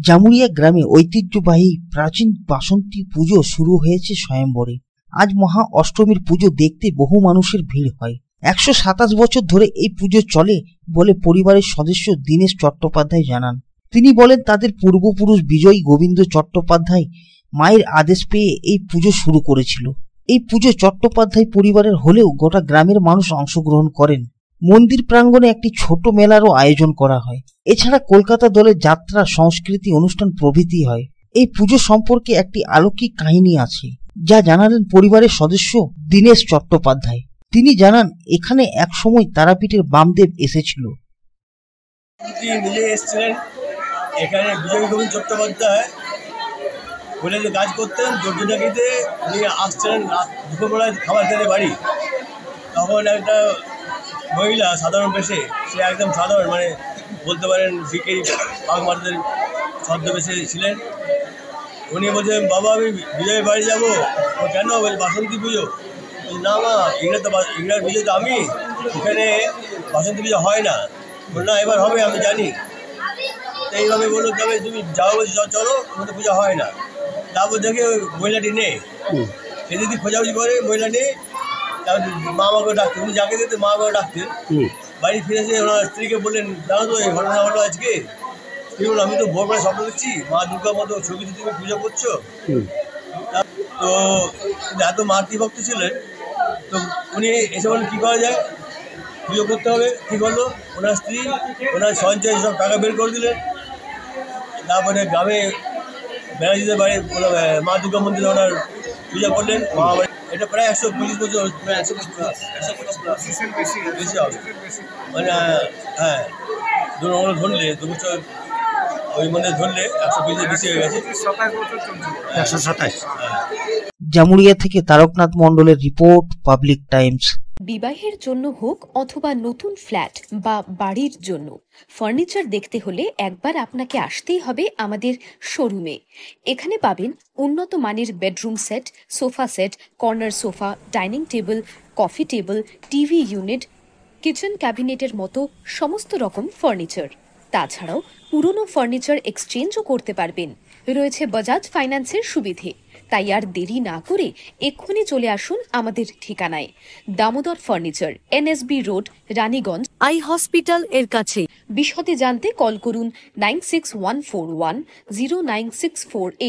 জামুরিয়া গ্রামে ঐতিহ্যবাহী প্রাচীন বাসন্তী পুজো শুরু হয়েছে স্বয়ম্বরে। আজ মহা অষ্টমীর পুজো দেখতে বহু মানুষের ভিড় হয়। 127 বছর ধরে এই পুজো চলে বলে পরিবারের সদস্য দীনেশ চট্টোপাধ্যায় জানান। তিনি বলেন, তাদের পূর্বপুরুষ বিজয়ী গোবিন্দ চট্টোপাধ্যায় মায়ের আদেশ পেয়ে এই পুজো শুরু করেছিল। এই পুজো চট্টোপাধ্যায় পরিবারের হলেও গোটা গ্রামের মানুষ অংশগ্রহণ করেন। মন্দির প্রাঙ্গণে একটি ছোট মেলারও আয়োজন করা হয়। এছাড়া কলকাতা দলের যাত্রা, সংস্কৃতি অনুষ্ঠান প্রভৃতি হয়। এই পুজো সম্পর্কে একটি অলৌকিক কাহিনী আছে, যা জানালেন পরিবারের সদস্য দীনেশ চট্টোপাধ্যায়। তিনি জানান, এখানে এক সময় তারাপীঠের বামদেব এসেছিল। নিজে এসেছিলেন এখানে বিজয় গোবিন্দ চট্টোপাধ্যায় বলে যে কাজ করতেন দুর্যোগীতে, উনি আসছিলেন দুপুরবেলায় খাবার খেতে বাড়ি। তখন একটা মহিলা সাধারণ বেশে, সে একদম সাধারণ, মানে বলতে পারেন ভিখারি বাঘ মাতাদের ছদ্মবেশে ছিলেন। উনি বলছেন, বাবা আমি বিজয়ের বাড়ি যাবো। ও কেন? বলে বাসন্তী পুজো। না মা, ইংরাজ পুজো তো আমি, এখানে বাসন্তী পুজো হয় না। বল না, এবার হবে, আমি জানি। তো এইভাবে বললো, তবে তুমি যাও বলছি, চলো, আমাদের পুজো হয় না। তারপর দেখে ওই মহিলাটি নেই, সে যদি খোঁজাখুঁজি করে মহিলা নেই। তারপর মা আমাকে ডাকতেন, উনি যাকে দিতে মা আমাকে ডাকতেন। বাড়ি ফিরে এসে ওনার স্ত্রীকে বললেন, জানো তো এই ঘটনা হলো আজকে। স্ত্রী বলল, আমি তো ভোরবেলা স্বপ্ন দেখছি মা দুর্গার মতো ছবিতে তুমি পুজো করছো। তো এত মাতৃভক্ত ছিলেন, তো উনি এসে বলেন কী করা যায়, পুজো করতে হবে। কী করলো, ওনার স্ত্রী ওনার সঞ্চয় সব টাকা বের করে দিলেন। তারপরে গ্রামে ব্যানার্জিদের বাড়ি মা দুর্গা মন্দিরে ওনার পূজা করলেন। মা এটা প্রায় 125 বছর, প্রায় 125 বেশি হবে, মানে হ্যাঁ, ধরলে 2 বছর ওই মন্দিরে ধরলে 120 বেশি হয়ে গেছে, 127। জামুরিয়া থেকে তারকনাথ মণ্ডলের রিপোর্ট, পাবলিক টাইমস। বিবাহের জন্য হোক অথবা নতুন ফ্ল্যাট বা বাড়ির জন্য ফার্নিচার দেখতে হলে একবার আপনাকে আসতেই হবে আমাদের শোরুমে। এখানে পাবেন উন্নত মানের bedroom set, sofa set, corner sofa, dining table, coffee table, TV unit, kitchen ক্যাবিনেটের মতো সমস্ত রকম ফার্নিচার। তাছাড়াও পুরনো ফার্নিচার এক্সচেঞ্জও করতে পারবেন। রয়েছে বাজাজ ফাইন্যান্সের সুবিধে। তাই আর দেরি না করে এক্ষুনি চলে আসুন আমাদের ঠিকানায়, Damodar furniture, NSB road, Raniganj, eye hospital এর কাছে। বিশদে জানতে কল করুন 9614109648।